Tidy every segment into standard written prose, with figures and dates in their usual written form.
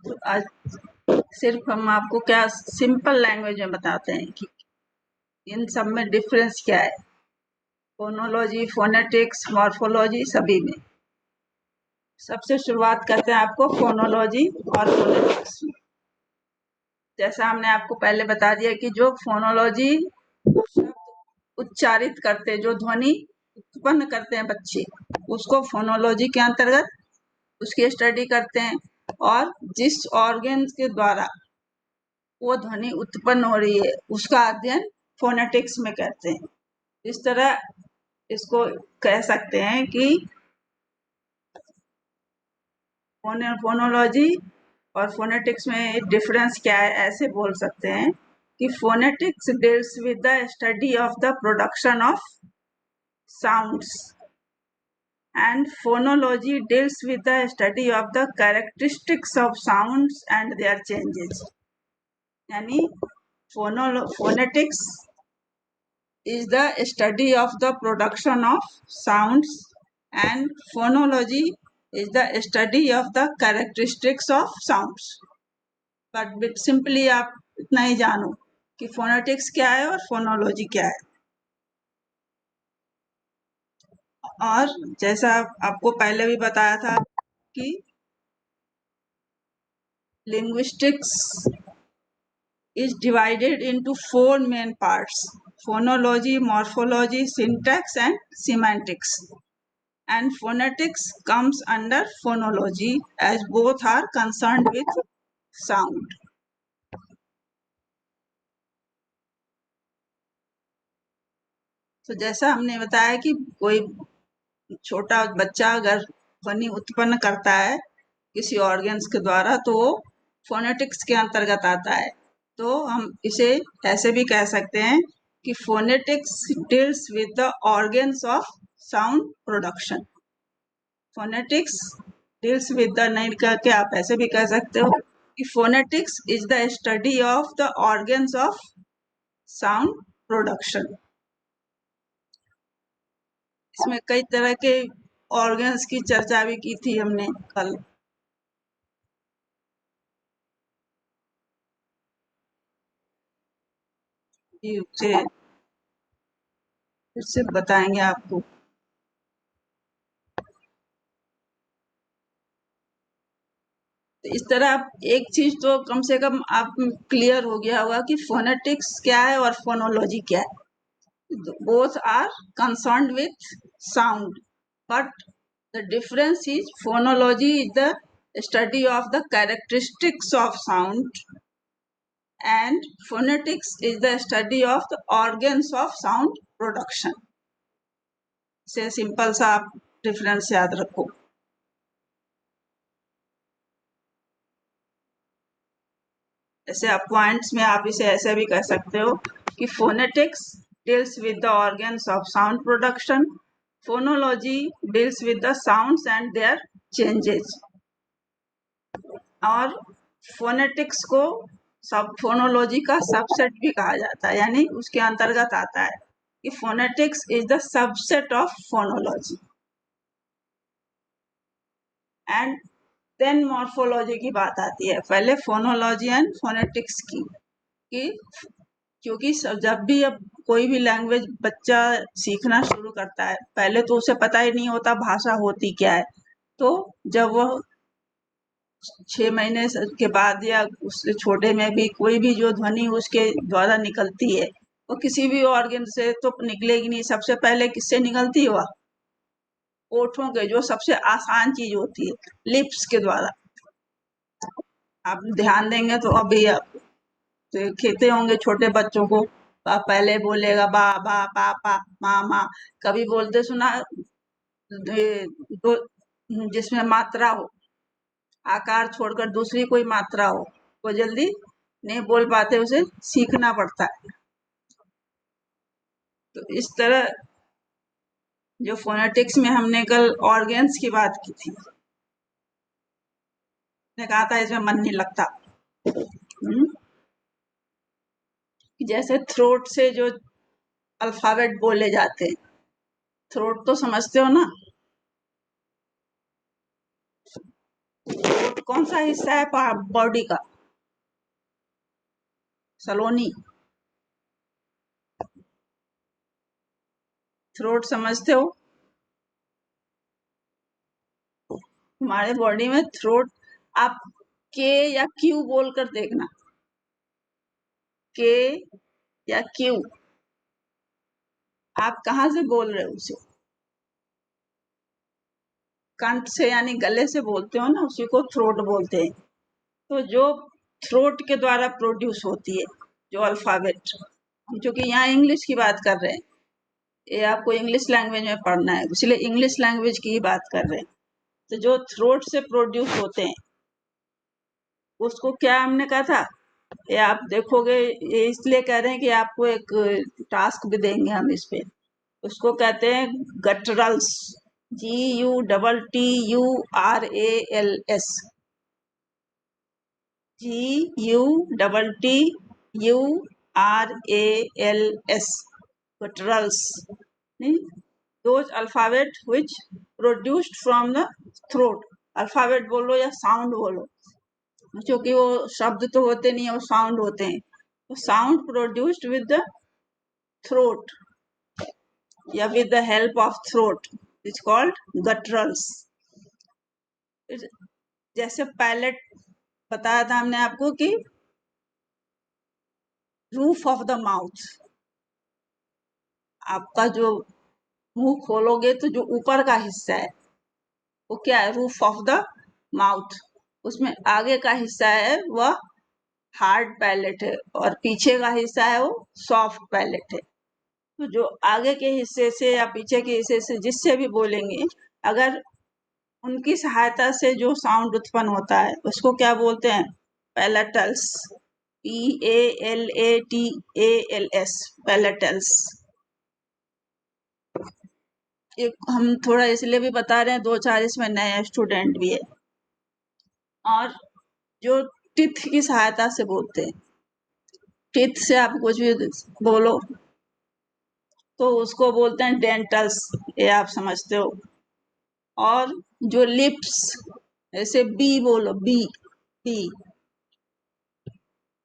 तो आज सिर्फ हम आपको क्या सिंपल लैंग्वेज में बताते हैं कि इन सब में डिफरेंस क्या है, फोनोलॉजी, फोनेटिक्स, मॉर्फोलॉजी सभी में। सबसे शुरुआत करते हैं आपको फोनोलॉजी और फोनेटिक्स में। जैसा हमने आपको पहले बता दिया कि जो फोनोलॉजी शब्द उच्चारित करते, जो ध्वनि उत्पन्न करते हैं बच्चे, उसको फोनोलॉजी के अंतर्गत उसकी स्टडी करते हैं। और जिस ऑर्गन के द्वारा वो ध्वनि उत्पन्न हो रही है उसका अध्ययन फोनेटिक्स में करते हैं। इस तरह इसको कह सकते हैं कि फोनोलॉजी और फोनेटिक्स में डिफरेंस क्या है, ऐसे बोल सकते हैं कि phonetics deals with the study of the production of sounds and phonology deals with the study of the characteristics of sounds and their changes. यानी phonetics is the study of the production of sounds and phonology is the study of the characteristics of sounds. But simply आप इतना ही जानो कि phonetics क्या है और phonology क्या है। और जैसा आपको पहले भी बताया था कि linguistics is divided into four main parts: phonology, morphology, syntax and semantics. And phonetics comes under phonology as both are concerned with sound. तो जैसा हमने बताया कि कोई छोटा बच्चा अगर ध्वनि उत्पन्न करता है किसी ऑर्गन्स के द्वारा तो वो फोनेटिक्स के अंतर्गत आता है। तो हम इसे ऐसे भी कह सकते हैं कि phonetics deals with the organs of sound production. Phonetics deals with the नहीं करके आप ऐसे भी कह सकते हो कि phonetics is the study of the organs of sound production. इसमें कई तरह के ऑर्गन्स की चर्चा भी की थी हमने कल। उससे बताएंगे आपको। इस तरह एक चीज तो कम से कम आप क्लियर हो गया होगा कि फोनेटिक्स क्या है और फोनोलॉजी क्या है। Both are concerned with sound, but the difference is phonology is the study of the characteristics of sound and phonetics is the study of the organs of sound production. से simple सा आप difference याद रखो। ऐसे आप points में आप इसे ऐसे भी कह सकते हो कि phonetics deals with the organs of sound production, phonology deals with the sounds and their changes. और phonetics को सब फोनोलॉजी का सबसेट भी कहा जाता है, यानी उसके अंतर्गत आता है कि phonetics is the subset of phonology. And then morphology की बात आती है, पहले फोनोलॉजी एंड फोनेटिक्स की। कि क्योंकि जब भी अब कोई भी लैंग्वेज बच्चा सीखना शुरू करता है, पहले तो उसे पता ही नहीं होता भाषा होती क्या है। तो जब वह 6 महीने के बाद या उससे छोटे में भी कोई भी जो ध्वनि उसके द्वारा निकलती है वो किसी भी ऑर्गन से तो निकलेगी नहीं। सबसे पहले किससे निकलती है? वह ओठों के, जो सबसे आसान चीज होती है, लिप्स के द्वारा। आप ध्यान देंगे तो अभी आप तो खेते होंगे छोटे बच्चों को, पहले बोलेगा बा बा पा पा मा मा। कभी बोलते सुना जिसमें मात्रा हो, आकार छोड़कर दूसरी कोई मात्रा हो, वो जल्दी नहीं बोल पाते, उसे सीखना पड़ता है। तो इस तरह जो फोनेटिक्स में हमने कल ऑर्गन्स की बात की थी, ने कहा था इसमें मन नहीं लगता। जैसे थ्रोट से जो अल्फाबेट बोले जाते हैं, थ्रोट तो समझते हो ना? थ्रोट से जो अल्फाबेट बोले जाते हैं, जैसे थ्रोट से जो अल्फाबेट बोले जाते हैं, थ्रोट तो समझते हो ना? थ्रोट से जो अल्फाबेट बोले जाते हैं, जैसे थ्रोट से जो अल्फाबेट बोले जाते हैं, थ्रोट तो समझते हो ना? कौन सा हिस्सा है बॉडी का? सलोनी। थ्रोट समझते हो? हमारे बॉडी में थ्रोट, आप के या क्यू बोलकर देखना, के या क्यू, आप कहाँ से बोल रहे हो उसे? कंठ से यानी गले से बोलते हो ना, उसी को थ्रोट बोलते हैं। तो जो थ्रोट के द्वारा प्रोड्यूस होती है जो अल्फाबेट, हम चूंकि यहाँ इंग्लिश की बात कर रहे हैं, ये आपको इंग्लिश लैंग्वेज में पढ़ना है, इसलिए इंग्लिश लैंग्वेज की ही बात कर रहे हैं। तो जो थ्रोट से प्रोड्यूस होते हैं उसको क्या हमने कहा था, ये आप देखोगे, ये इसलिए कह रहे हैं कि आपको एक टास्क भी देंगे हम इस पे। उसको कहते हैं गटरल्स, GUTTURALS, GUTTURALS, gutturals, those alphabet which produced from the throat। Alphabet बोलो या साउंड बोलो, क्योंकि वो शब्द तो होते नहीं है, वो साउंड होते हैं। तो sound produced with the throat या with the help of throat is called gutturals. जैसे पैलेट बताया था हमने आपको कि रूफ ऑफ द माउथ, आपका जो मुंह खोलोगे तो जो ऊपर का हिस्सा है वो क्या है? Roof of the mouth. उसमें आगे का हिस्सा है वह हार्ड पैलेट है और पीछे का हिस्सा है वो सॉफ्ट पैलेट है। तो जो आगे के हिस्से से या पीछे के हिस्से से जिससे भी बोलेंगे, अगर उनकी सहायता से जो साउंड उत्पन्न होता है उसको क्या बोलते हैं? पैलेटल्स, PALATALS, पैलेटल्स। एक हम थोड़ा इसलिए भी बता रहे हैं, दो चार इसमें नए स्टूडेंट भी है। और जो टिथ की सहायता से बोलते हैं, टिथ से आप कुछ भी बोलो तो उसको बोलते हैं डेंटल्स, ये आप समझते हो। और जो लिप्स, ऐसे बी बोलो, बी, बी,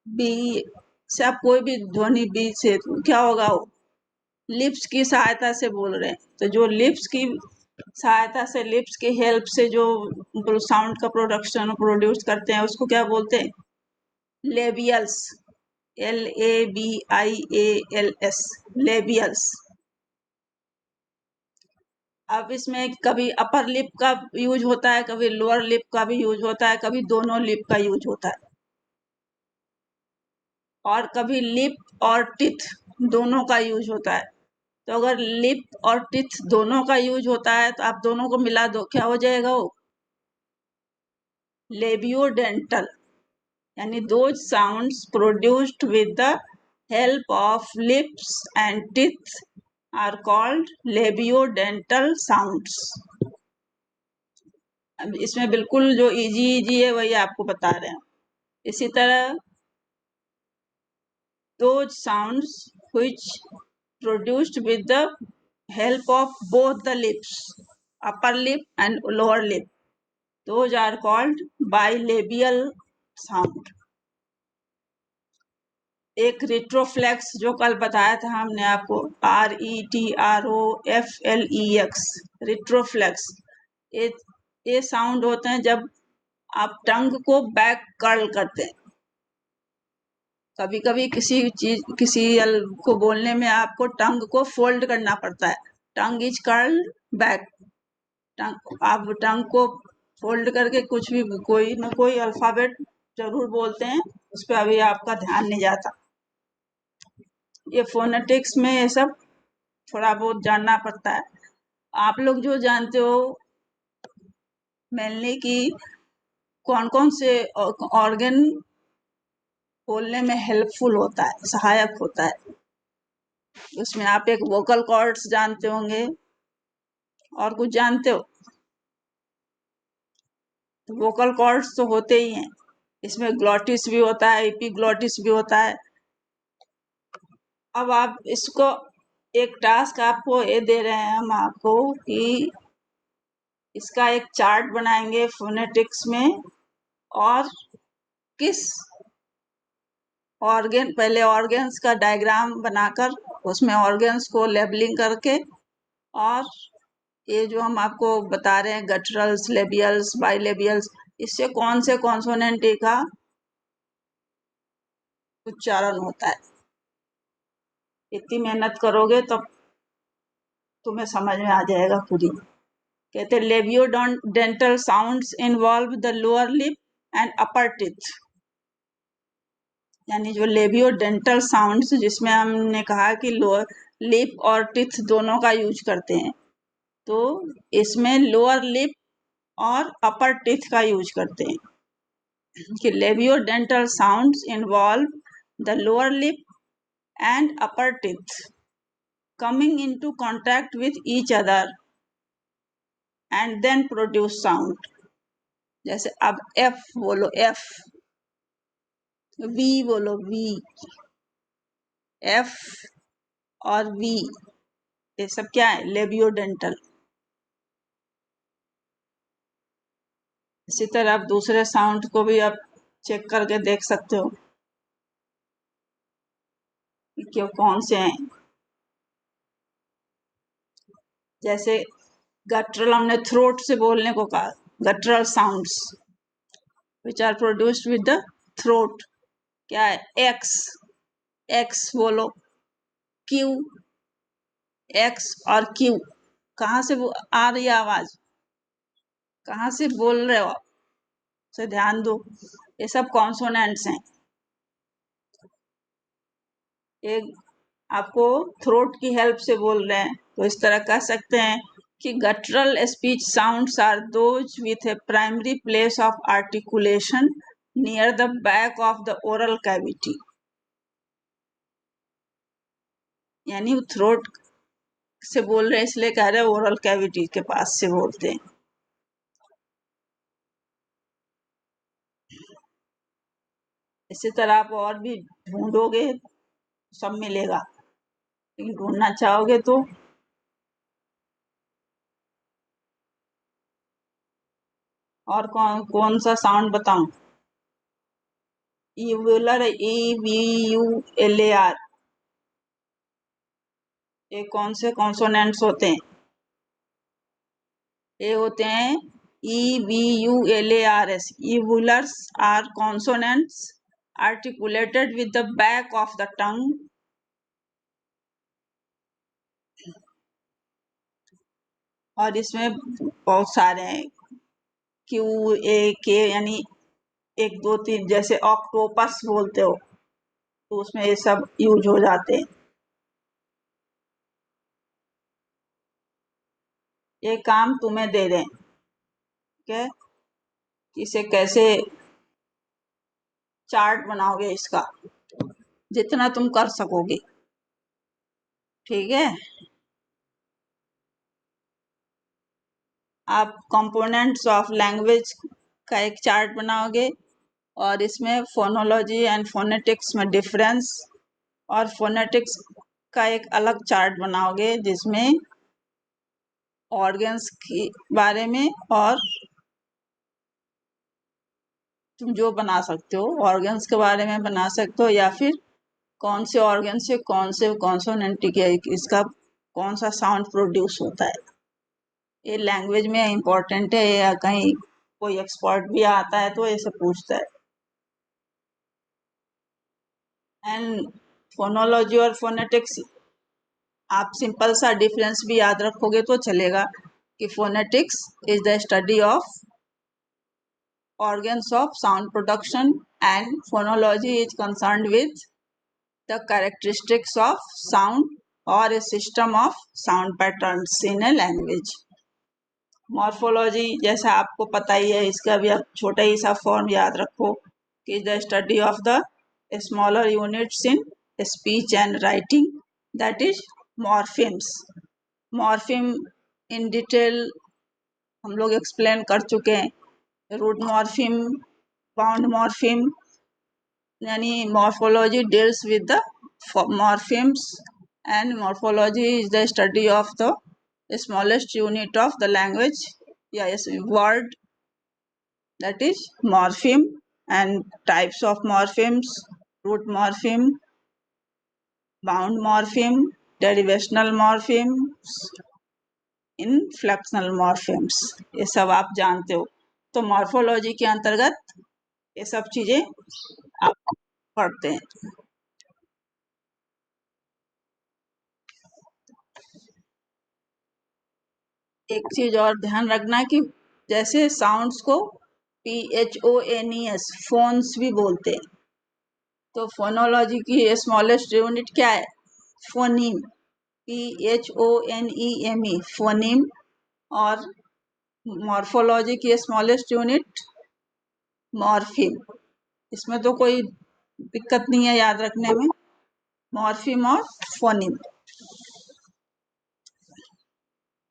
बी से आप कोई भी ध्वनि बी से क्या होगा? वो लिप्स की सहायता से बोल रहे हैं। तो जो लिप्स की सहायता से, लिप्स की हेल्प से जो साउंड का प्रोडक्शन प्रोड्यूस करते हैं उसको क्या बोलते हैं? लेबियल्स, LABIALS, लेबियल्स। अब इसमें कभी अपर लिप का यूज होता है, कभी लोअर लिप का भी यूज होता है, कभी दोनों लिप का यूज होता है, और कभी लिप और टिथ दोनों का यूज होता है। तो अगर लिप और टिथ दोनों का यूज होता है तो आप दोनों को मिला दो, क्या हो जाएगा? वो लेबियोडेंटल, यानी those sounds produced with the help of lips and teeth are called labiodental sounds। अब इसमें बिल्कुल जो इजी इजी है वही आपको बता रहे हैं। इसी तरह those sounds which produced with the help of both the lips, upper lip and lower lip, those are called bilabial sound। एक रिट्रोफ्लेक्स जो कल बताया था हमने आपको, RETROFLEX, रिट्रोफ्लेक्स, ये साउंड होते हैं जब आप टंग को बैक कर्ल करते हैं। कभी कभी किसी चीज, किसी को बोलने में आपको टंग को फोल्ड करना पड़ता है, टंग इज कर्ल बैक। आप टंग को फोल्ड करके कुछ भी कोई ना कोई अल्फाबेट जरूर बोलते हैं, उस पर अभी आपका ध्यान नहीं जाता। ये फोनेटिक्स में ये सब थोड़ा बहुत जानना पड़ता है। आप लोग जो जानते हो मेनली कि कौन कौन से ऑर्गन बोलने में हेल्पफुल होता है, सहायक होता है, उसमें आप एक वोकल कॉर्ड्स जानते होंगे, और कुछ जानते हो? तो वोकल कॉर्ड्स तो होते ही हैं, इसमें ग्लॉटिस भी होता है, एपिग्लॉटिस भी होता है। अब आप इसको एक टास्क आपको ये दे रहे हैं हम आपको कि इसका एक चार्ट बनाएंगे फोनेटिक्स में, और किस ऑर्गन, पहले ऑर्गन्स का डायग्राम बनाकर उसमें ऑर्गन्स को लेबलिंग करके, और ये जो हम आपको बता रहे हैं गटरल्स, लेबियल्स, बाइलेबियल्स, इससे कौन से कॉन्सोनेंट का उच्चारण होता है। इतनी मेहनत करोगे तो तुम्हें समझ में आ जाएगा खुद ही। कहते हैं labio dental sounds involve the lower lip and upper teeth, यानी जो लेबियो डेंटल साउंड्स जिसमें हमने कहा कि लोअर लिप और टीथ दोनों का यूज करते हैं, तो इसमें लोअर लिप और अपर टीथ का यूज करते हैं कि labio dental sounds involve the lower lip and upper teeth coming into contact with each other and then produce sound। जैसे अब F बोलो, F, V बोलो, V, F और V, ये सब क्या है, लेबियोडेंटल। इसी तरह आप दूसरे साउंड को भी आप चेक करके देख सकते हो कि क्यों कौन से हैं। जैसे गटरल, हमने थ्रोट से बोलने को कहा, guttural sounds which are produced with the throat, क्या है, एक्स, एक्स बोलो, क्यू, एक्स और क्यू, कहाँ से आ रही है आवाज, कहाँ से बोल रहे हो आप, से ध्यान दो, ये सब कॉन्सोनेंट्स हैं। एक आपको थ्रोट की हेल्प से बोल रहे हैं तो इस तरह कह सकते हैं कि guttural speech sounds are those with a primary place of articulation near the back of the oral cavity, यानी थ्रोट से बोल रहे हैं इसलिए कह रहे हैं ओरल कैविटी के पास से बोलते हैं। इसी तरह आप और भी ढूंढोगे सब मिलेगा, लेकिन ढूंढना चाहोगे तो और कौन कौन सा साउंड बताऊं, यूवुलर, EVULAR, ये कौन से कॉन्सोनेंट्स होते हैं, ये होते हैं EVULARS, uvulars are consonants articulated with the back of the tongue, और इसमें बहुत सारे हैं, QAK, यानी 1 2 3, जैसे ऑक्टोपस बोलते हो तो उसमें ये सब यूज हो जाते हैं। ये काम तुम्हें दे रहे हैं, ठीक है, इसे कैसे चार्ट बनाओगे इसका, जितना तुम कर सकोगे, ठीक है। आप कंपोनेंट्स ऑफ लैंग्वेज का एक चार्ट बनाओगे और इसमें फोनोलॉजी एंड फोनेटिक्स में डिफरेंस, और फोनेटिक्स का एक अलग चार्ट बनाओगे जिसमें ऑर्गन्स के बारे में, और तुम जो बना सकते हो ऑर्गन्स के बारे में बना सकते हो, या फिर कौन से ऑर्गन से कौन से कॉन्सोनेंट के इसका कौन सा साउंड प्रोड्यूस होता है। ये लैंग्वेज में इम्पोर्टेंट है, या कहीं कोई एक्सपर्ट भी आता है तो ऐसे पूछता है। एंड फोनोलॉजी और फोनेटिक्स, आप सिंपल सा डिफरेंस भी याद रखोगे तो चलेगा कि phonetics is the study of organs of sound production and phonology is concerned with the characteristics of sound or a system of sound patterns in a language। Morphology जैसा आपको पता ही है, इसका भी आप छोटा ही सा फॉर्म याद रखो कि the study of the smaller units in speech and writing, that is morphemes. Morpheme in detail हम लोग एक्सप्लेन कर चुके हैं, रूट मॉर्फिम, बाउंड मॉर्फिम, यानी morphology deals with the morphemes and morphology is the study of the smallest unit of the language या word that is morpheme and types of morphemes, root morpheme, bound morpheme, derivational morphemes, inflectional morphemes, ये सब आप जानते हो। तो morphology के अंतर्गत ये सब चीजें आप पढ़ते हैं। एक चीज और ध्यान रखना कि जैसे साउंड्स को PHONES फोन्स भी बोलते हैं, तो फोनोलॉजी की स्मॉलेस्ट यूनिट क्या है? Phoneme, PHONEME, phoneme. और मॉर्फोलॉजी की स्मॉलेस्ट यूनिट मॉर्फिम। इसमें तो कोई दिक्कत नहीं है याद रखने में, मॉर्फिम और फोनीम।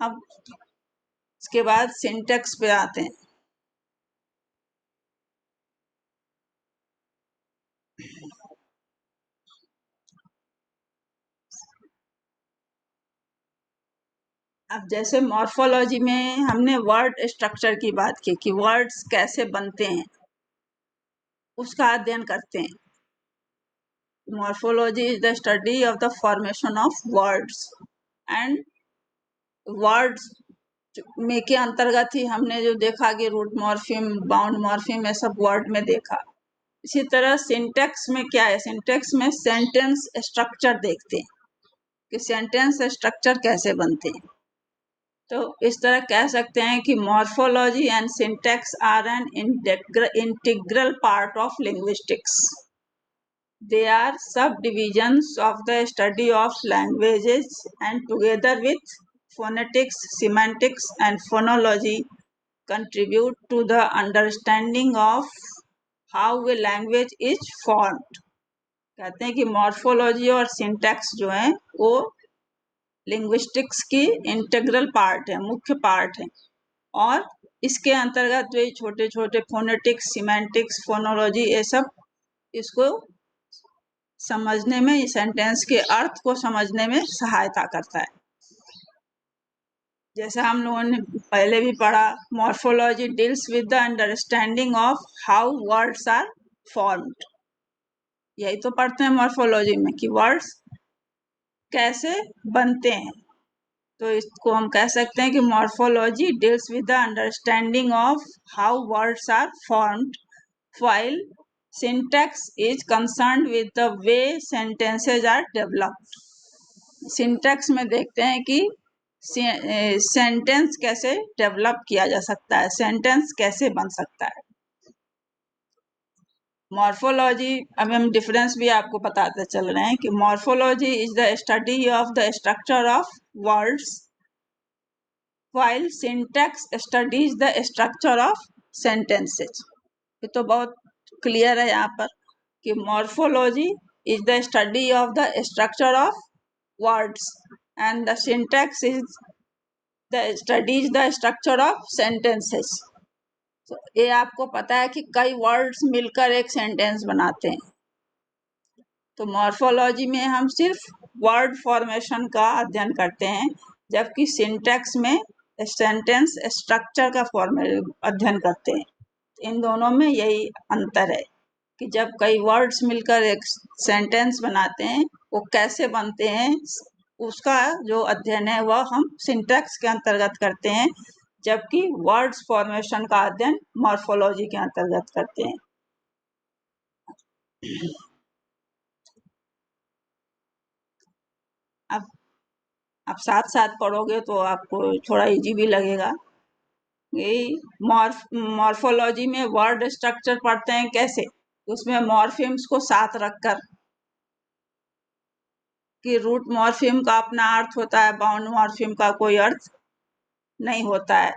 अब इसके बाद सिंटेक्स पे आते हैं। अब जैसे मॉर्फोलॉजी में हमने वर्ड स्ट्रक्चर की बात की कि वर्ड्स कैसे बनते हैं, उसका अध्ययन करते हैं। Morphology is the study of the formation of words, and words में के अंतर्गत ही हमने जो देखा कि रूट मॉर्फिम, बाउंड मॉर्फिम, ये सब वर्ड में देखा। इसी तरह सिंटेक्स में क्या है? सिंटेक्स में सेंटेंस स्ट्रक्चर देखते हैं कि सेंटेंस स्ट्रक्चर कैसे बनते हैं। तो इस तरह कह सकते हैं कि morphology and syntax are an integral part of linguistics. They are subdivisions of the study of languages and together with phonetics, semantics and phonology contribute to the understanding of how a language is formed. कहते हैं कि morphology और syntax जो है वो linguistics की integral part है, मुख्य पार्ट है। और इसके अंतर्गत जो छोटे छोटे फोनेटिक्स, सिमेंटिक्स, फोनोलॉजी, ये सब इसको समझने में, सेंटेंस के अर्थ को समझने में सहायता करता है। जैसा हम लोगों ने पहले भी पढ़ा, morphology deals with the understanding of how words are formed. यही तो पढ़ते हैं मॉर्फोलॉजी में कि वर्ड्स कैसे बनते हैं। तो इसको हम कह सकते हैं कि morphology deals with the understanding of how words are formed, while syntax is concerned with the way sentences are developed. Syntax में देखते हैं कि सेंटेंस कैसे डेवलप किया जा सकता है, सेंटेंस कैसे बन सकता है। मॉर्फोलॉजी, अभी हम डिफरेंस भी आपको बताते चल रहे हैं कि morphology is the study of the structure of words, while syntax studies the structure of sentences. ये तो बहुत क्लियर है यहाँ पर कि morphology is the study of the structure of words and the syntax is the studies the structure of sentences. तो ये आपको पता है कि कई वर्ड्स मिलकर एक सेंटेंस बनाते हैं। तो मॉर्फोलॉजी में हम सिर्फ वर्ड फॉर्मेशन का अध्ययन करते हैं, जबकि सिंटैक्स में सेंटेंस स्ट्रक्चर का अध्ययन करते हैं। इन दोनों में यही अंतर है कि जब कई वर्ड्स मिलकर एक सेंटेंस बनाते हैं, वो कैसे बनते हैं, उसका जो अध्ययन है वह हम सिंटैक्स के अंतर्गत करते हैं, जबकि वर्ड्स फॉर्मेशन का अध्ययन मॉर्फोलॉजी के अंतर्गत करते हैं। अब आप साथ साथ पढ़ोगे तो आपको थोड़ा इजी भी लगेगा। यही मॉर्फोलॉजी में वर्ड स्ट्रक्चर पढ़ते हैं कैसे, उसमें मॉर्फिम्स को साथ रखकर कि रूट मॉर्फिम का अपना अर्थ होता है, बाउंड मॉर्फिम का कोई अर्थ नहीं होता है।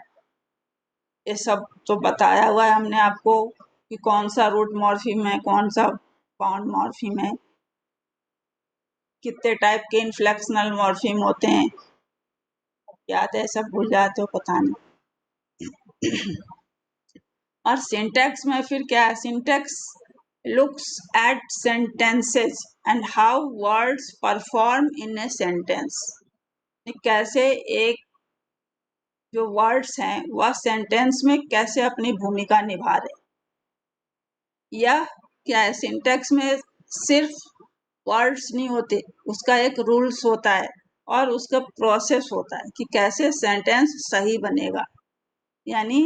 ये सब तो बताया हुआ है हमने आपको कि कौन सा रूट मॉर्फिम है, कौन सा बाउंड मॉर्फिम है, कितने टाइप के इनफ्लेक्शनल मॉर्फिम होते हैं। याद है, सब भूल जाते हो पता नहीं। और सिंटैक्स में फिर क्या है? Syntax looks at sentences and how words perform in a sentence. कैसे एक जो वर्ड्स हैं वह सेंटेंस में कैसे अपनी भूमिका निभा रहे, या क्या है, सिंटैक्स में सिर्फ वर्ड्स नहीं होते, उसका एक रूल्स होता है और उसका प्रोसेस होता है कि कैसे सेंटेंस सही बनेगा। यानी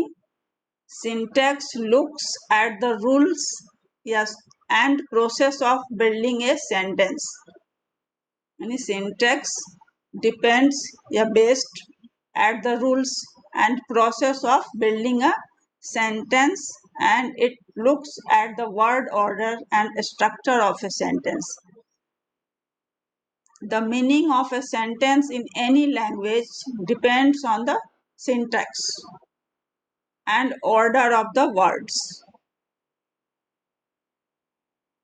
syntax looks at the rules yes and process of building a sentence. यानी सिंटैक्स डिपेंड्स या based at the rules and process of building a sentence, and it looks at the word order and structure of a sentence. The meaning of a sentence in any language depends on the syntax and order of the words.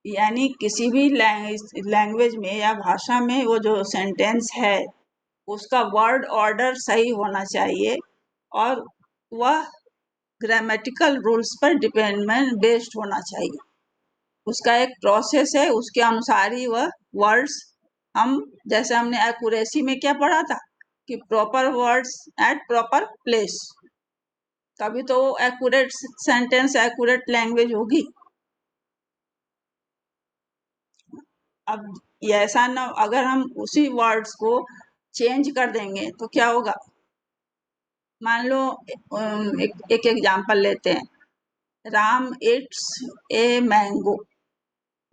यानी किसी भी language में या भाषा में वो जो sentence है उसका वर्ड ऑर्डर सही होना चाहिए और वह ग्रामेटिकल रूल्स पर डिपेंड बेस्ड होना चाहिए। उसका एक प्रोसेस है, उसके अनुसार ही वह वर्ड्स हम, जैसे हमने एक्यूरेसी में क्या पढ़ा था कि proper words eight proper place, तभी तो वो एक्यूरेट सेंटेंस, एक्यूरेट लैंग्वेज होगी। अब ऐसा ना, अगर हम उसी वर्ड्स को चेंज कर देंगे तो क्या होगा। मान लो एक एग्जांपल लेते हैं, Ram it's a mango,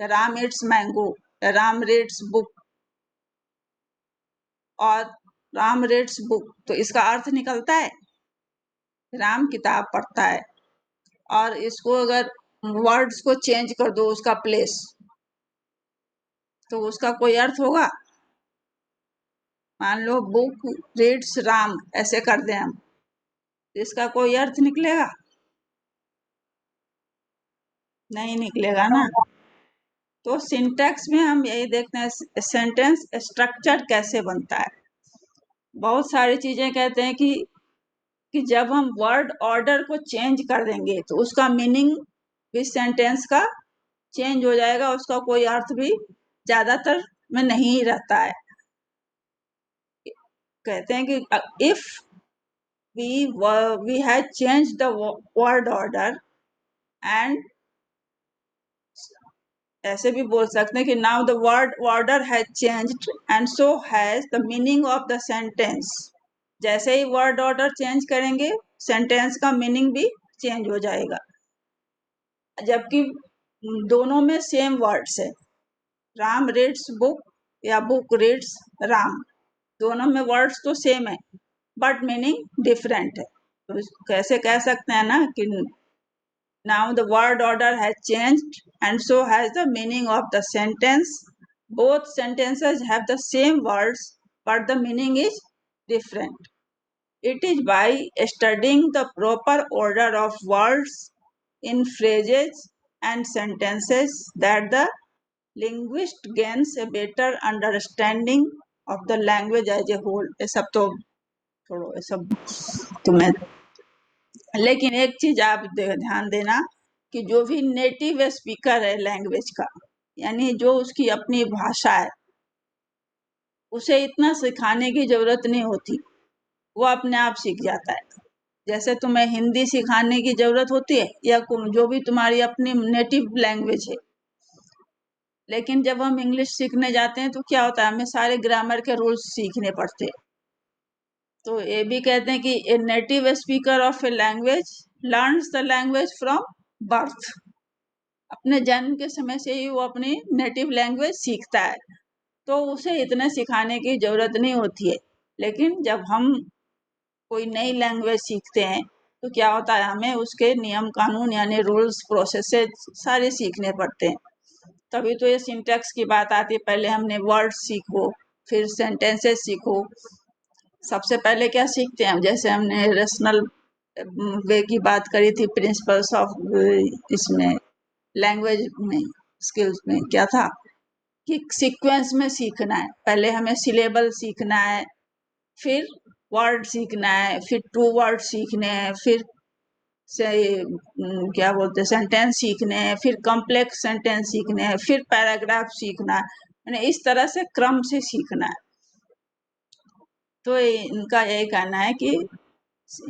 Ram it's mango, Ram reads book, और राम रीड्स बुक, तो इसका अर्थ निकलता है राम किताब पढ़ता है। और इसको अगर वर्ड्स को चेंज कर दो उसका प्लेस, तो उसका कोई अर्थ होगा। मान लो बुक रीड्स राम ऐसे कर दें हम, इसका कोई अर्थ निकलेगा? नहीं निकलेगा ना। तो सिंटैक्स में हम यही देखते हैं सेंटेंस स्ट्रक्चर कैसे बनता है। बहुत सारी चीजें कहते हैं कि जब हम वर्ड ऑर्डर को चेंज कर देंगे तो उसका मीनिंग भी सेंटेंस का चेंज हो जाएगा, उसका कोई अर्थ भी ज्यादातर में नहीं रहता है। कहते हैं कि if we have change the word order, and ऐसे भी बोल सकते हैं कि now the word order has changed and so has the meaning of the sentence. जैसे ही वर्ड ऑर्डर चेंज करेंगे सेंटेंस का मीनिंग भी चेंज हो जाएगा, जबकि दोनों में सेम वर्ड्स है, राम रीड्स बुक या बुक रीड्स राम, दोनों में वर्ड्स तो सेम है बट मीनिंग डिफरेंट है। तो कैसे कह सकते हैं ना कि now the word order has changed and so has the meaning of the sentence. Both sentences have the same words but the meaning is different. It is by studying the proper order of words in phrases and sentences that the linguist gains a better understanding of the language as a whole. ये सब तो छोड़ो, ये सब तुम्हें, लेकिन एक चीज आप ध्यान देना कि जो भी नेटिव स्पीकर है लैंग्वेज का, यानी जो उसकी अपनी भाषा है, उसे इतना सिखाने की जरूरत नहीं होती, वो अपने आप सीख जाता है। जैसे तुम्हें हिंदी सिखाने की जरूरत होती है या जो भी तुम्हारी अपनी नेटिव लैंग्वेज है, लेकिन जब हम इंग्लिश सीखने जाते हैं तो क्या होता है, हमें सारे ग्रामर के रूल्स सीखने पड़ते हैं। तो ये भी कहते हैं कि a native speaker of a language learns the language from birth. अपने जन्म के समय से ही वो अपनी नेटिव लैंग्वेज सीखता है, तो उसे इतने सिखाने की जरूरत नहीं होती है। लेकिन जब हम कोई नई लैंग्वेज सीखते हैं तो क्या होता है, हमें उसके नियम कानून यानी रूल्स प्रोसेसेस सारे सीखने पड़ते हैं। तभी तो ये सिंटैक्स की बात आती है, पहले हमने वर्ड सीखो फिर सेंटेंसेस सीखो। सबसे पहले क्या सीखते हैं, जैसे हमने रेशनल वे की बात करी थी, प्रिंसिपल्स ऑफ इसमें लैंग्वेज में स्किल्स में क्या था कि सीक्वेंस में सीखना है। पहले हमें सिलेबल सीखना है, फिर वर्ड सीखना है, फिर टू वर्ड सीखने हैं, फिर से क्या बोलते हैं सेंटेंस सीखने हैं, फिर कॉम्प्लेक्स सेंटेंस सीखने हैं, फिर पैराग्राफ सीखना है, यानी इस तरह से क्रम से सीखना है। तो इनका यही कहना है कि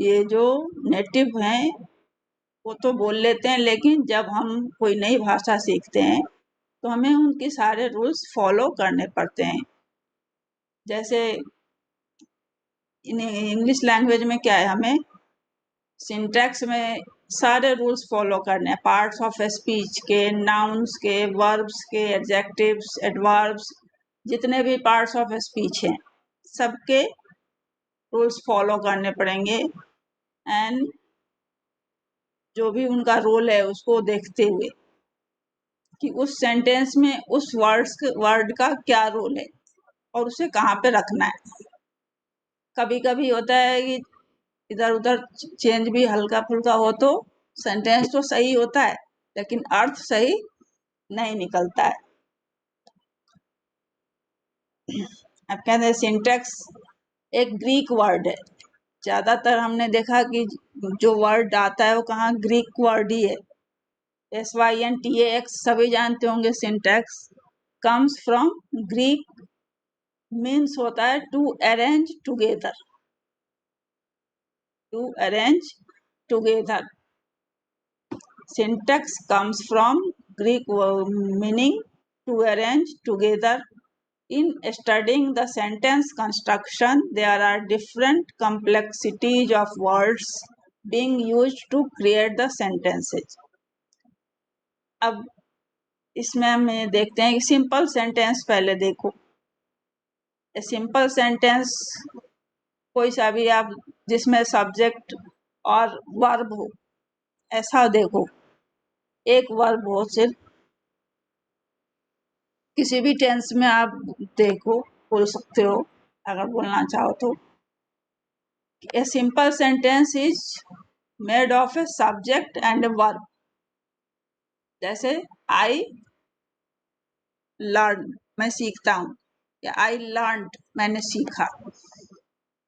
ये जो नेटिव हैं वो तो बोल लेते हैं, लेकिन जब हम कोई नई भाषा सीखते हैं तो हमें उनके सारे रूल्स फॉलो करने पड़ते हैं। जैसे इंग्लिश लैंग्वेज में क्या है, हमें सिंटैक्स में सारे रूल्स फॉलो करने हैं, पार्ट्स ऑफ स्पीच के, नाउन्स के, वर्ब्स के, एडजेक्टिव्स, एडवर्ब्स, जितने भी पार्ट्स ऑफ स्पीच हैं सबके रूल्स फॉलो करने पड़ेंगे। एंड जो भी उनका रोल है उसको देखते हुए कि उस सेंटेंस में उस वर्ड का क्या रोल है और उसे कहाँ पे रखना है। कभी कभी होता है कि इधर उधर चेंज भी हल्का फुल्का हो तो सेंटेंस तो सही होता है लेकिन अर्थ सही नहीं निकलता है। अब कहते हैं सिंटैक्स एक ग्रीक वर्ड है। ज्यादातर हमने देखा कि जो वर्ड आता है वो कहाँ, ग्रीक वर्ड ही है। SYNTAX सभी जानते होंगे। Syntax comes from Greek, means होता है to arrange together, to arrange together. Syntax comes from Greek meaning to arrange together. In studying the sentence construction, there are different complexities of words being used to create the sentences. अब इसमें हम देखते हैं कि simple sentence पहले देखो। Simple sentence कोई सा भी आप जिसमें सब्जेक्ट और वर्ब हो, ऐसा देखो। एक वर्ब हो सिर्फ, किसी भी टेंस में आप देखो, बोल सकते हो अगर बोलना चाहो तो। A simple sentence is made of a subject and a verb. जैसे आई लर्न, मैं सीखता हूँ, या आई लर्नड, मैंने सीखा।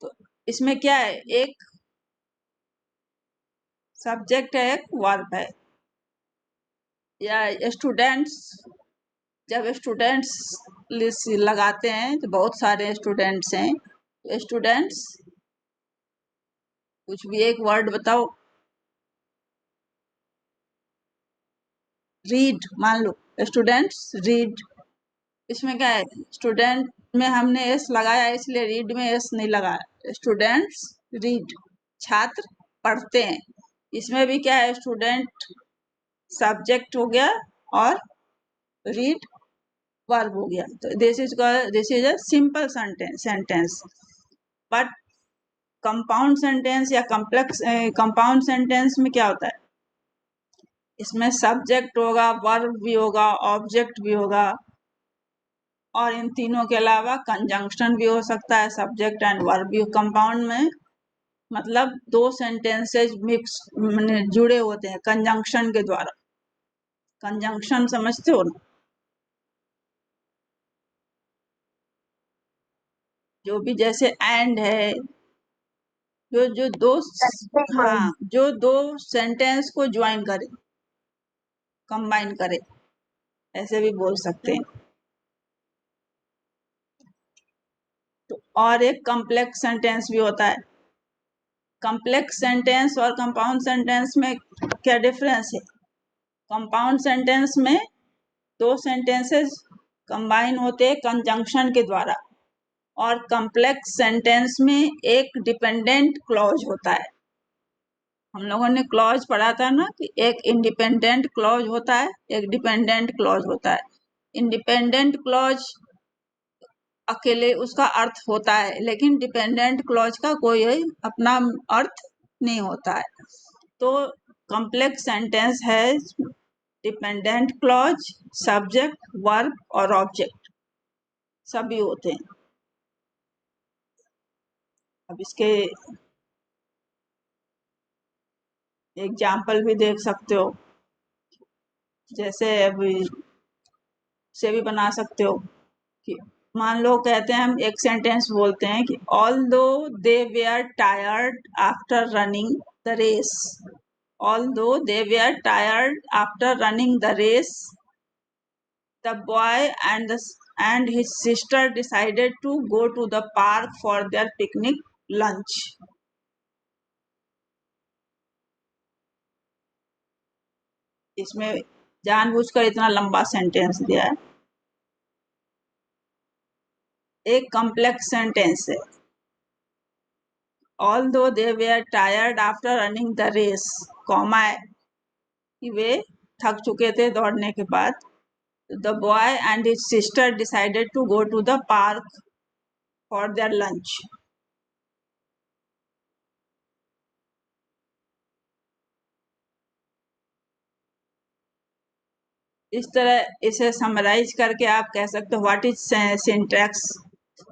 तो इसमें क्या है, एक सब्जेक्ट है, एक वर्ब है। या स्टूडेंट्स, जब स्टूडेंट्स लगाते हैं तो बहुत सारे स्टूडेंट्स हैं, तो स्टूडेंट्स कुछ भी एक वर्ड बताओ। रीड, मान लो स्टूडेंट्स रीड, इसमें क्या है, स्टूडेंट में हमने एस लगाया इसलिए रीड में एस नहीं लगाया। स्टूडेंट्स रीड, छात्र पढ़ते हैं। इसमें भी क्या है, स्टूडेंट सब्जेक्ट हो गया और रीड वर्ब हो गया। तो this is a simple sentence. But compound sentence या कॉम्प्लेक्स कंपाउंड सेंटेंस में क्या होता है, इसमें सब्जेक्ट होगा, वर्ब भी होगा, ऑब्जेक्ट भी होगा, और इन तीनों के अलावा कंजंक्शन भी हो सकता है, सब्जेक्ट एंड वर्ब भी। कंपाउंड में मतलब दो सेंटेंसेस मिक्स जुड़े होते हैं कंजंक्शन के द्वारा। कंजंक्शन समझते हो ना, जो भी जैसे एंड है, जो जो दो, हाँ, जो दो सेंटेंस को ज्वाइन करे, कंबाइन करे, ऐसे भी बोल सकते हैं। तो और एक कॉम्प्लेक्स सेंटेंस भी होता है। कॉम्प्लेक्स सेंटेंस और कंपाउंड सेंटेंस में क्या डिफरेंस है? कंपाउंड सेंटेंस में दो सेंटेंसेस कंबाइन होते हैं कंजंक्शन के द्वारा, और कॉम्प्लेक्स सेंटेंस में एक डिपेंडेंट क्लॉज होता है। हम लोगों ने क्लॉज पढ़ा था ना कि एक इंडिपेंडेंट क्लॉज होता है, एक डिपेंडेंट क्लॉज होता है। इंडिपेंडेंट क्लॉज अकेले उसका अर्थ होता है, लेकिन डिपेंडेंट क्लॉज का कोई अपना अर्थ नहीं होता है। तो कॉम्प्लेक्स सेंटेंस है डिपेंडेंट क्लॉज, सब्जेक्ट, वर्ब और ऑब्जेक्ट सभी होते हैं। अब इसके एग्जाम्पल भी देख सकते हो, जैसे अभी से भी बना सकते हो कि मान लो कहते हैं, हम एक सेंटेंस बोलते हैं कि although they were tired after running the race, although they were tired after running the race, the boy and his sister decided to go to the park for their picnic lunch. इसमें जानबूझकर इतना लंबा sentence दिया है। एक complex sentence है। Although they were tired after running the race, comma कि वे थक चुके थे दौड़ने के बाद। The boy and his sister decided to go to the park for their lunch. इस तरह इसे समराइज करके आप कह सकते हो व्हाट इज सिंटैक्स।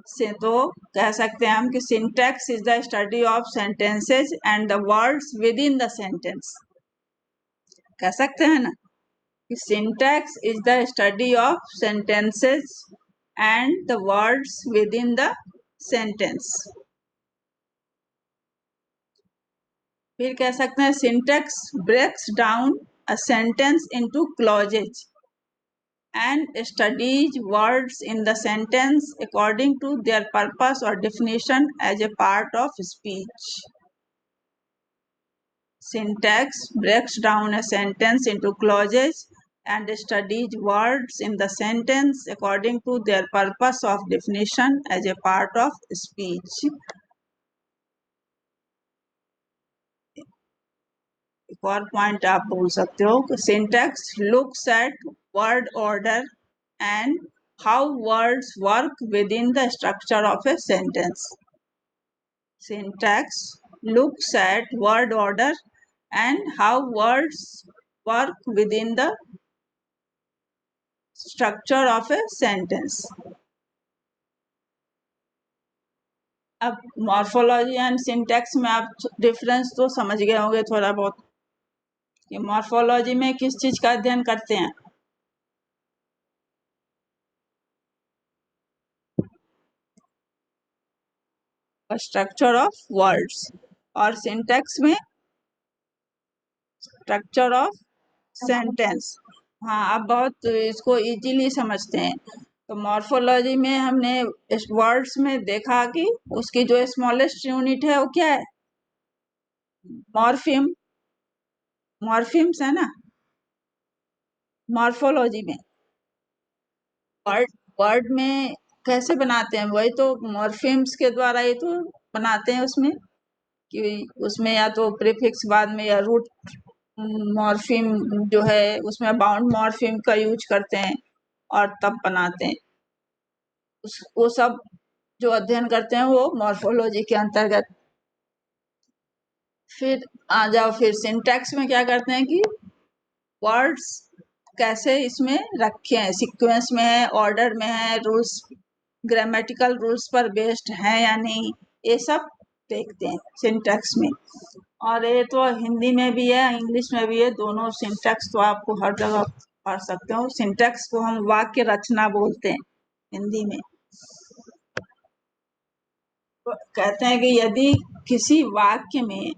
से तो कह सकते हैं हम कि syntax is the study of sentences and the words within the sentence. कह सकते हैं ना कि syntax is the study of sentences and the words within the sentence. फिर कह सकते हैं syntax breaks down a sentence into clauses and studies words in the sentence according to their purpose or definition as a part of speech. Syntax breaks down a sentence into clauses and studies words in the sentence according to their purpose of definition as a part of speech. एक और point आप बोल सकते हो कि syntax looks at word order and how words work within the structure of a sentence. Syntax looks at word order and how words work within the structure of a sentence. अब morphology and syntax में आप difference तो समझ गए होंगे थोड़ा बहुत कि मॉर्फोलॉजी में किस चीज का अध्ययन करते हैं। Structure of words. और सिंटैक्स में स्ट्रक्चर ऑफ सेंटेंस। हाँ, आप बहुत इसको इजीली समझते हैं। तो मॉर्फोलॉजी में हमने इस वर्ड्स में देखा कि उसकी जो स्मॉलेस्ट यूनिट है वो क्या है, मॉर्फिम। मॉर्फिम्स है ना मॉर्फोलॉजी में। वर्ड वर्ड में कैसे बनाते हैं, वही तो मॉर्फिम्स के द्वारा ही तो बनाते हैं उसमें कि उसमें या तो प्रीफिक्स बाद में या रूट मॉर्फिम जो है उसमें बाउंड मॉर्फिम का यूज करते हैं और तब बनाते हैं। वो सब जो अध्ययन करते हैं वो मॉर्फोलॉजी के अंतर्गत। फिर आ जाओ, फिर सिंटैक्स में क्या करते हैं कि वर्ड्स कैसे इसमें रखे हैं, सीक्वेंस में है, ऑर्डर में है, रूल्स ग्रामेटिकल रूल्स पर बेस्ड है या नहीं, ये सब देखते हैं सिंटैक्स में। और ये तो हिंदी में भी है इंग्लिश में भी है, दोनों सिंटैक्स तो आपको हर जगह पढ़ सकते हो। सिंटैक्स को हम वाक्य रचना बोलते हैं हिंदी में। तो कहते हैं कि यदि किसी वाक्य में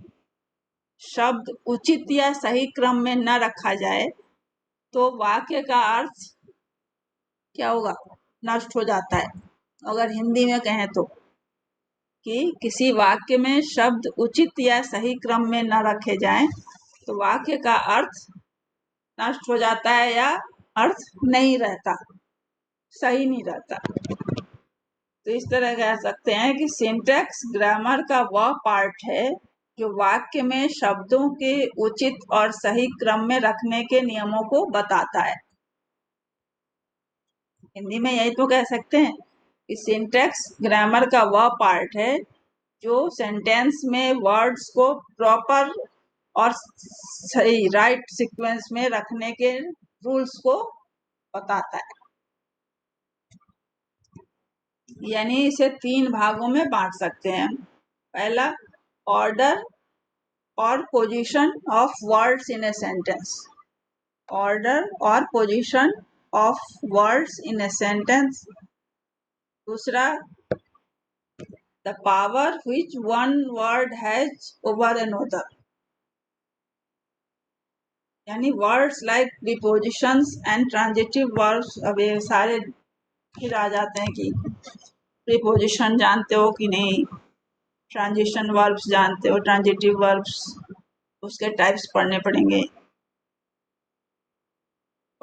शब्द उचित या सही क्रम में न रखा जाए तो वाक्य का अर्थ क्या होगा, नष्ट हो जाता है। अगर हिंदी में कहें तो कि किसी वाक्य में शब्द उचित या सही क्रम में न रखे जाएं तो वाक्य का अर्थ नष्ट हो जाता है या अर्थ नहीं रहता, सही नहीं रहता। तो इस तरह कह सकते हैं कि सिंटैक्स ग्रामर का वह पार्ट है जो वाक्य में शब्दों के उचित और सही क्रम में रखने के नियमों को बताता है। हिंदी में यही तो कह सकते हैं कि सिंटैक्स ग्रामर का वह पार्ट है जो सेंटेंस में वर्ड्स को प्रॉपर और सही राइट सीक्वेंस में रखने के रूल्स को बताता है। यानी इसे 3 भागों में बांट सकते हैं। पहला, ऑर्डर और position of words in a sentence. Order और position of words in a sentence. दूसरा, the power which one word has over another, यानी words like prepositions and transitive verbs. अब ये सारे फिर आ जाते हैं कि प्रीपोजिशन जानते हो कि नहीं, ट्रांजिशन वर्ब्स जानते हो, ट्रांजिटिव वर्ब्स उसके टाइप्स पढ़ने पड़ेंगे।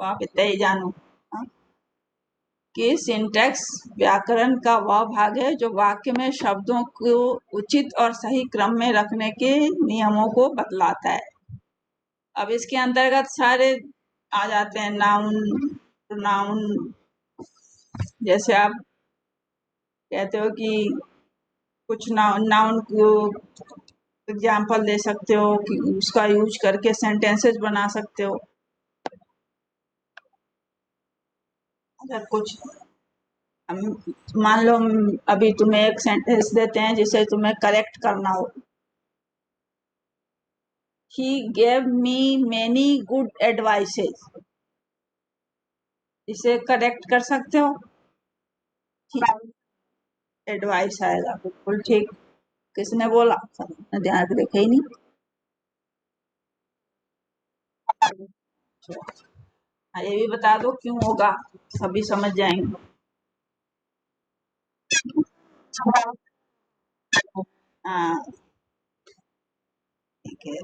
तो आप इतना ही जानो, हाँ, कि सिंटैक्स व्याकरण का वह भाग है जो वाक्य में शब्दों को उचित और सही क्रम में रखने के नियमों को बतलाता है। अब इसके अंतर्गत सारे आ जाते हैं, नाउन, प्रोनाउन। जैसे आप कहते हो कि कुछ नाउन नाउन को एग्जाम्पल दे सकते हो कि उसका यूज करके सेंटेंसेस बना सकते हो। अगर कुछ मान लो अभी तुम्हें एक सेंटेंस देते हैं जिसे तुम्हें करेक्ट करना हो, he gave me many good advices, इसे करेक्ट कर सकते हो, एडवाइस आएगा, बिल्कुल ठीक। किसने बोला? सबने ध्यान से देखा ही नहीं। हाँ, ये भी बता दो क्यों होगा, सभी समझ जाएंगे। हाँ, ठीक है।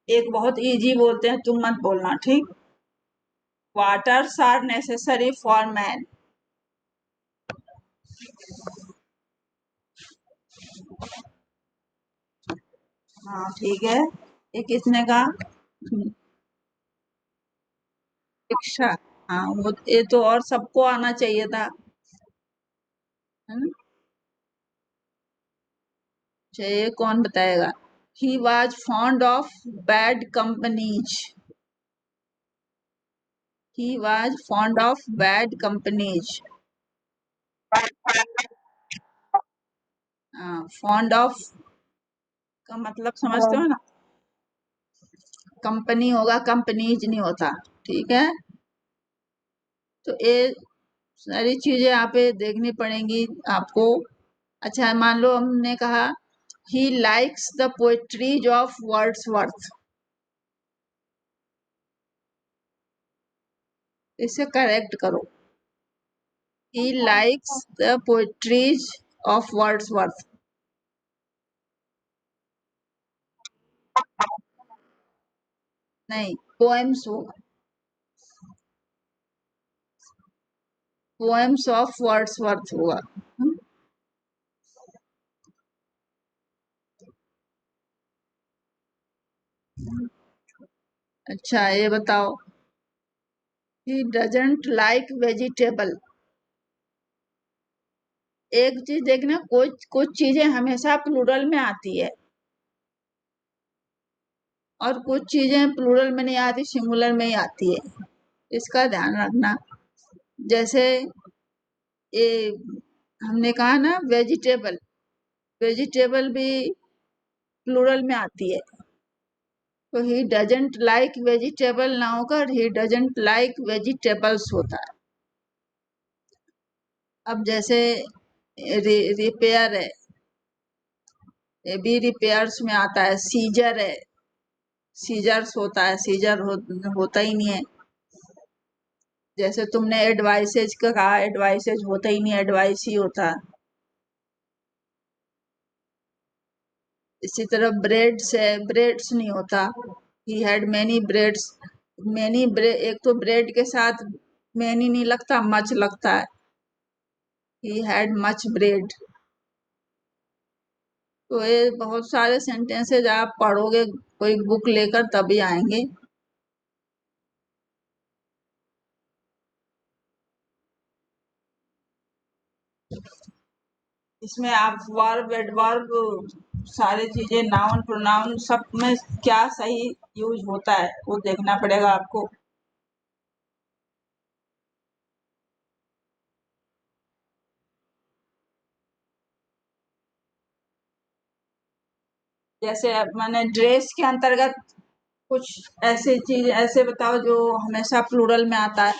एक बहुत इजी बोलते हैं, तुम मत बोलना, ठीक। Waters are necessary for man. हाँ, ठीक है। ये किसने कहा? शिक्षा। हाँ, वो ये तो और सबको आना चाहिए था, है ना। ये कौन बताएगा? He was fond of bad companies. He was fond of bad companies. Fond of का मतलब समझते हो ना, कंपनी होगा, कंपनीज नहीं होता, ठीक है। तो ये सारी चीजें यहाँ पे देखनी पड़ेंगी आपको। अच्छा, मान लो हमने कहा he likes the poetries of Wordsworth, इसे करेक्ट करो। He likes the poetries of Wordsworth. नहीं, पोएम्स होगा, पोएम्स ऑफ वर्ड्सवर्थ होगा। अच्छा, ये बताओ, ही डजंट लाइक वेजिटेबल। एक चीज देखना, कुछ कुछ चीजें हमेशा प्लूरल में आती है और कुछ चीजें प्लूरल में नहीं आती, सिंगुलर में ही आती है, इसका ध्यान रखना। जैसे ये हमने कहा ना, वेजिटेबल, वेजिटेबल भी प्लूरल में आती है, तो ही डजंट लाइक वेजिटेबल ना होकर ही डजंट लाइक वेजिटेबल्स होता है। अब जैसे रिपेयर है, ये भी रिपेयर्स में आता है। सीजर है, सीजर्स होता है, सीजर होता ही नहीं है। जैसे तुमने एडवाइसेज का कहा, एडवाइसेज होता ही नहीं, एडवाइस ही होता। इसी तरह ब्रेड्स है, ब्रेड्स नहीं होता, he had many breads. Many bread, एक तो ब्रेड के साथ मैनी नहीं लगता, मच लगता है, ही हैड मच ब्रेड। तो ये बहुत सारे सेंटेंसेज आप पढ़ोगे कोई बुक लेकर तभी आएंगे। इसमें आप वर्ब, एडवर्ब, सारी चीजें, नाउन, प्रोनाउन, सब में क्या सही यूज होता है वो देखना पड़ेगा आपको। जैसे मैंने ड्रेस के अंतर्गत कुछ ऐसी चीज ऐसे बताओ जो हमेशा प्लूरल में आता है।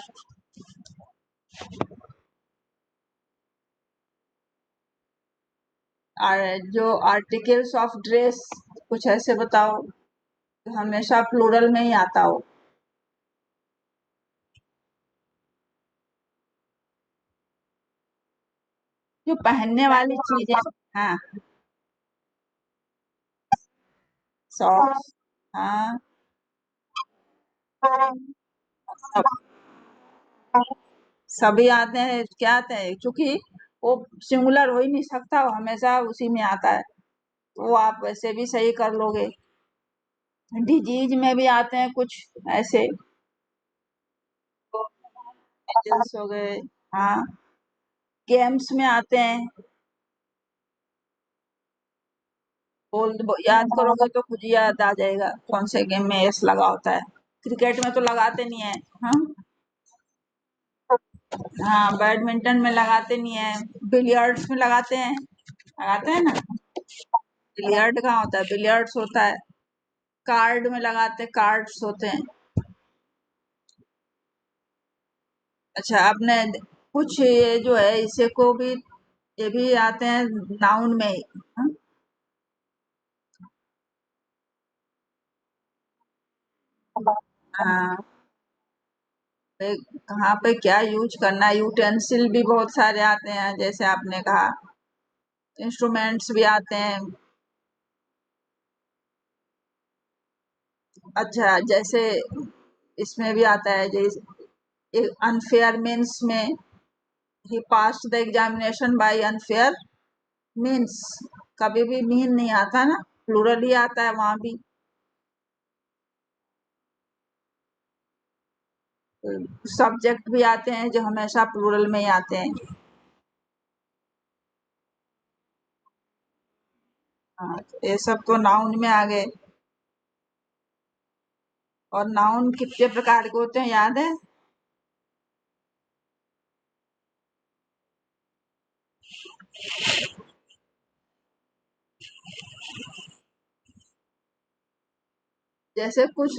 और जो आर्टिकल्स ऑफ ड्रेस, कुछ ऐसे बताओ जो हमेशा प्लूरल में ही आता हो। जो पहनने वाली चीजें, हाँ, सॉक्स, हाँ, सब सभी आते हैं, क्या आते हैं, क्योंकि वो सिंगुलर हो ही नहीं सकता, वो हमेशा उसी में आता है, तो वो आप वैसे भी सही कर लोगे। डिजीज में भी आते हैं कुछ ऐसे, एजेंट्स हो गए। हाँ, गेम्स में आते हैं, याद करोगे तो खुद ही याद आ जाएगा कौन से गेम में एस लगा होता है। क्रिकेट में तो लगाते नहीं है। हाँ, हाँ, बैडमिंटन में लगाते नहीं है, बिलियर्ड्स में लगाते हैं ना। बिलियर्ड कहाँ होता है, बिलियर्ड्स होता है। कार्ड में लगाते, कार्ड्स होते हैं। अच्छा, आपने कुछ ये जो है इसे को भी, ये भी आते हैं नाउन में ही। हाँ, हाँ, कहाँ पे क्या यूज करना है, यूटेंसिल भी बहुत सारे आते हैं, जैसे आपने कहा इंस्ट्रूमेंट्स भी आते हैं। अच्छा, जैसे इसमें भी आता है, जैसे अनफेयर मीन्स में, he passed the examination by unfair means, कभी भी मीन नहीं आता ना, प्लूरल ही आता है वहां भी। सब्जेक्ट भी आते हैं जो हमेशा प्लूरल में ही आते हैं। हाँ, ये सब तो नाउन में आ गए। और नाउन कितने प्रकार के होते हैं याद है? जैसे कुछ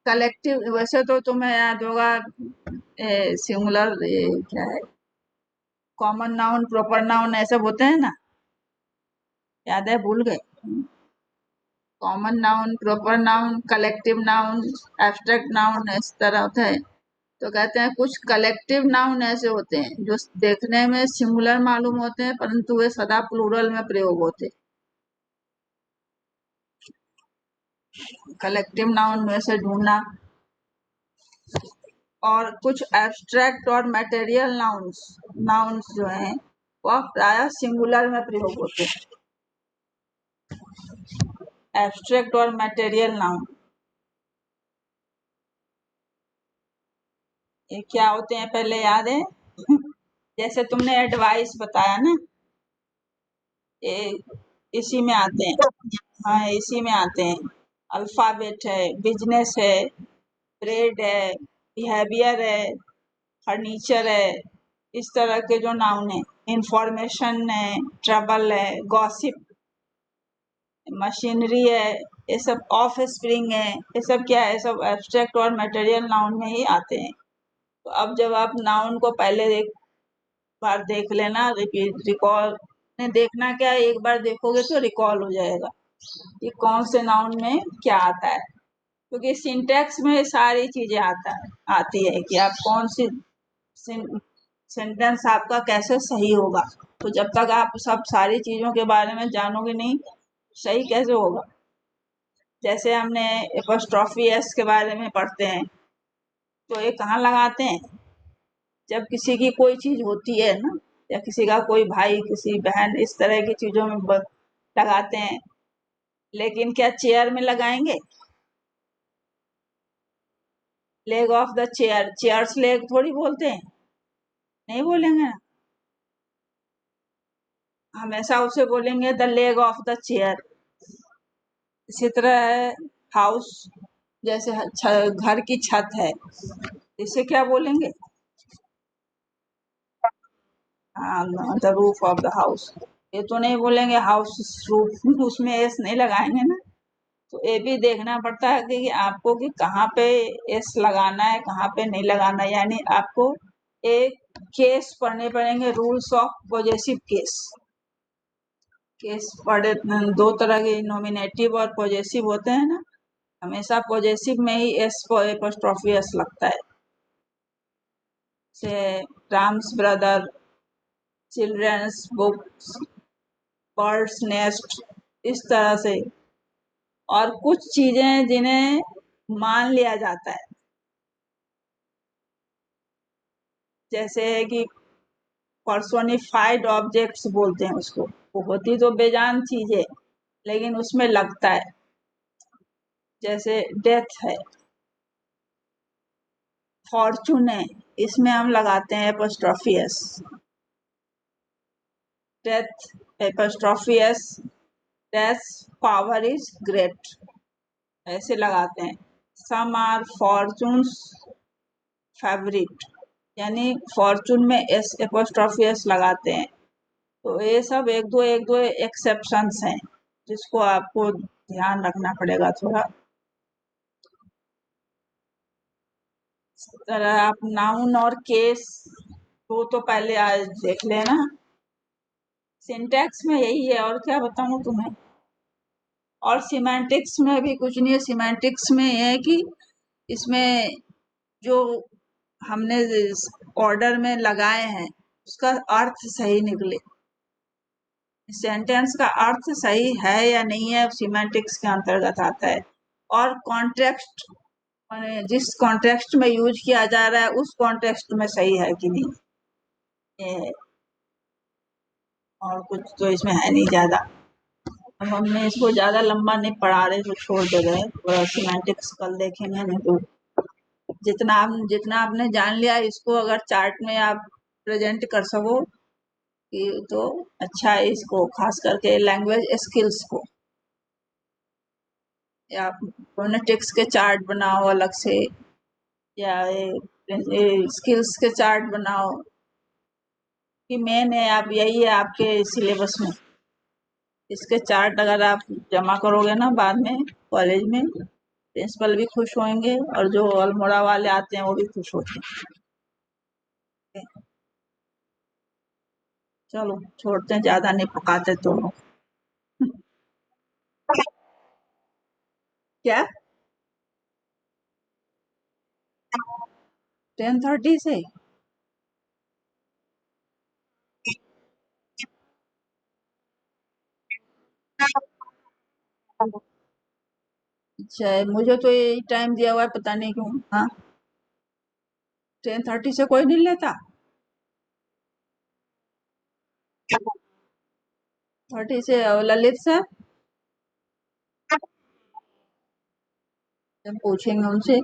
कलेक्टिव, वैसे तो तुम्हें याद होगा, सिंगुलर, क्या है, कॉमन नाउन, प्रॉपर नाउन, ऐसे होते हैं ना, याद है, भूल गए? Common noun, proper noun, collective noun, abstract noun, इस तरह होता है। तो कहते हैं कुछ कलेक्टिव नाउन ऐसे होते हैं जो देखने में सिंगुलर मालूम होते हैं, परंतु वे सदा प्लूरल में प्रयोग होते हैं। कलेक्टिव नाउन में से ढूंढना। और कुछ एब्स्ट्रैक्ट और मटेरियल नाउन्स, नाउन्स जो हैं वह प्रायः सिंगुलर में प्रयोग होते हैं। एब्स्ट्रैक्ट और मटेरियल नाउन ये क्या होते हैं, पहले याद है? जैसे तुमने एडवाइस बताया ना, ये इसी में आते हैं। हाँ, इसी में आते हैं। अल्फाबेट है, बिजनेस है, ब्रेड है, बिहेवियर है, फर्नीचर है, इस तरह के जो नाउन है। इंफॉर्मेशन है, ट्रबल है, गॉसिप, मशीनरी है, ये सब, ऑफ स्प्रिंग है, ये सब क्या है, सब एब्स्ट्रैक्ट और मटेरियल नाउन में ही आते हैं। तो अब जब आप नाउन को पहले एक बार देख लेना, रिपीट, रिकॉल, ने देखना क्या है, एक बार देखोगे तो रिकॉल हो जाएगा कि कौन से नाउन में क्या आता है, क्योंकि सिंटैक्स में सारी चीजें आती है कि आप कौन सी सेंटेंस आपका कैसे सही होगा। तो जब तक आप सब सारी चीजों के बारे में जानोगे नहीं, सही कैसे होगा? जैसे हमने एपोस्ट्रोफी एस के बारे में पढ़ते हैं, तो ये कहाँ लगाते हैं? जब किसी की कोई चीज होती है ना, या किसी का कोई भाई, किसी बहन, इस तरह की चीजों में लगाते हैं। लेकिन क्या चेयर में लगाएंगे? Leg of the chair, chairs leg थोड़ी बोलते हैं, नहीं बोलेंगे ना, हमेशा उसे बोलेंगे the leg of the chair. इसी तरह है हाउस, जैसे घर की छत है, इसे क्या बोलेंगे? The roof of the house. ये तो नहीं बोलेंगे हाउस रूफ, उसमें एस नहीं लगाएंगे ना। तो ये भी देखना पड़ता है कि आपको कि कहाँ पे एस लगाना है, कहाँ पे नहीं लगाना है। यानी आपको एक केस पढ़ने पड़ेंगे, rules of possessive case. Case पढ़े, दो तरह के नॉमिनेटिव और पॉजेसिव होते हैं ना, हमेशा पॉजेसिव में ही एस एपोस्ट्रोफी एस लगता है। से Ram's brother, children's books, bird's nest, इस तरह से। और कुछ चीजें जिन्हें मान लिया जाता है, जैसे है कि पर्सोनिफाइड ऑब्जेक्ट्स बोलते हैं उसको, वो होती तो बेजान चीज है लेकिन उसमें लगता है। जैसे डेथ है, फॉर्चून है, इसमें हम लगाते हैं apostrophe S. Death, apostrophe S, death power is great, ऐसे लगाते हैं। सम आर फॉर्चून्स फेवरिट, यानी फॉर्चून में एस एपोस्ट्रोफी एस लगाते हैं। तो ये सब एक दो एक्सेप्शंस हैं जिसको आपको ध्यान रखना पड़ेगा थोड़ा। इस तरह आप नाउन और केस तो पहले आज देख लेना। सिंटैक्स में यही है, और क्या बताऊं तुम्हें। और सिमेंटिक्स में भी कुछ नहीं है। सिमेंटिक्स में ये है कि इसमें जो हमने ऑर्डर में लगाए हैं उसका अर्थ सही निकले। सेंटेंस का अर्थ सही है या नहीं है सिमेंटिक्स के अंतर्गत आता है। और कॉन्टेक्स्ट, माने जिस कॉन्टेक्स्ट में यूज किया जा रहा है उस कॉन्टेक्स्ट में सही है कि नहीं, ये है। और कुछ तो इसमें है नहीं ज्यादा। अब हमने इसको ज्यादा लंबा नहीं पढ़ा रहे तो छोड़ दे रहे, थोड़ा सिमेंटिक्स कल देखेंगे। नहीं तो जितना आपने जान लिया इसको अगर चार्ट में आप प्रेजेंट कर सको कि तो अच्छा है। इसको खास करके लैंग्वेज स्किल्स को, या फोनेटिक्स के चार्ट बनाओ अलग से, या स्किल्स के चार्ट बनाओ कि मेन है। आप यही है आपके सिलेबस में। इसके चार्ट अगर आप जमा करोगे ना बाद में कॉलेज में, प्रिंसिपल भी खुश होंगे और जो अल्मोड़ा वाले आते हैं वो भी खुश होते हैं। चलो छोड़ते हैं, ज्यादा नहीं पकाते दोनों। क्या 10:30 से? अच्छा, मुझे तो यही टाइम दिया हुआ है, पता नहीं क्यों। हाँ, 10:30 से कोई नहीं लेता? 30 से ललित सर? हम पूछेंगे उनसे।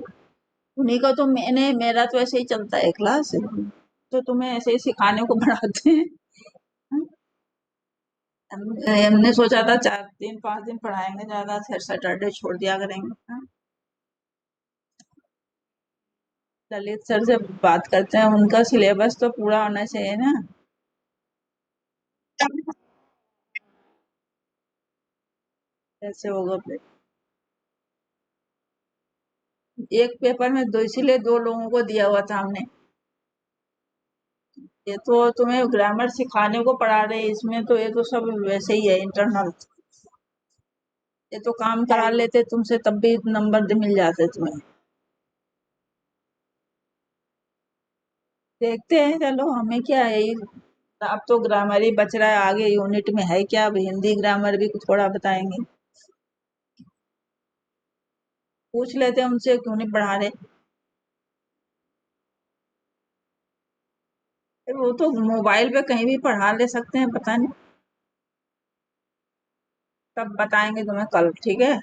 उन्हीं का तो मैंने, मेरा तो ऐसे ही चलता है क्लास, तो तुम्हें ऐसे ही सिखाने को बढ़ाते हैं। हमने सोचा था 4 दिन 5 दिन पढ़ाएंगे ज्यादा, फिर सैटरडे छोड़ दिया करेंगे। हाँ? ललित सर से बात करते हैं, उनका सिलेबस तो पूरा होना चाहिए ना। कैसे होगा फिर? एक पेपर में दो, इसीलिए 2 लोगों को दिया हुआ था हमने। ये तो तुम्हें ग्रामर सिखाने को पढ़ा रहे, इसमें तो ये तो सब वैसे ही है, इंटरनल। ये तो काम करा लेते तुमसे तब भी नंबर मिल जाते तुम्हें। देखते हैं, चलो हमें क्या है, यही। अब तो ग्रामर ही बच रहा है, आगे यूनिट में है क्या, अब हिंदी ग्रामर भी कुछ थोड़ा बताएंगे। पूछ लेते हैं उनसे क्यों नहीं पढ़ा रहे। वो तो मोबाइल पे कहीं भी पढ़ा ले सकते हैं, पता नहीं। तब बताएंगे तुम्हें कल, ठीक है।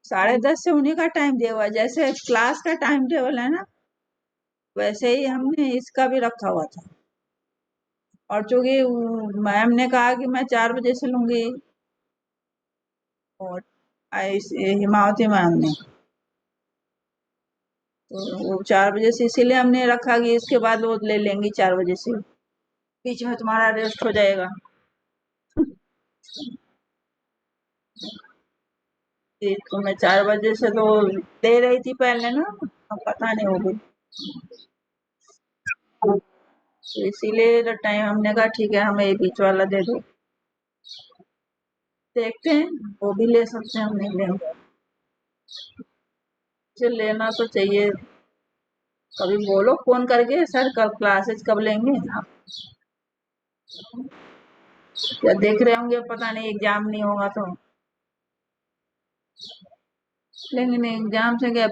10:30 से उन्हीं का टाइम दिया हुआ है, जैसे क्लास का टाइम टेबल है ना वैसे ही हमने इसका भी रखा हुआ था। और चूंकि मैम ने कहा कि मैं 4 बजे से लूंगी, और हिमावती मैम ने, तो वो 4 बजे से इसीलिए हमने रखा कि इसके बाद वो ले लेंगी 4 बजे से, बीच में तुम्हारा रेस्ट हो जाएगा। तो मैं 4 बजे से तो दे रही थी पहले ना, अब पता नहीं होगी, तो इसीलिए टाइम हमने कहा ठीक है हमें ये बीच वाला दे दो। देखते हैं, वो भी ले सकते हैं, हम नहीं लेंगे। मुझे लेना तो चाहिए। कभी बोलो फोन करके, सर कब क्लासेस कब लेंगे आप? क्या देख रहे होंगे, पता नहीं एग्जाम नहीं होगा तो लेंगे। नहीं, एग्जाम से क्या,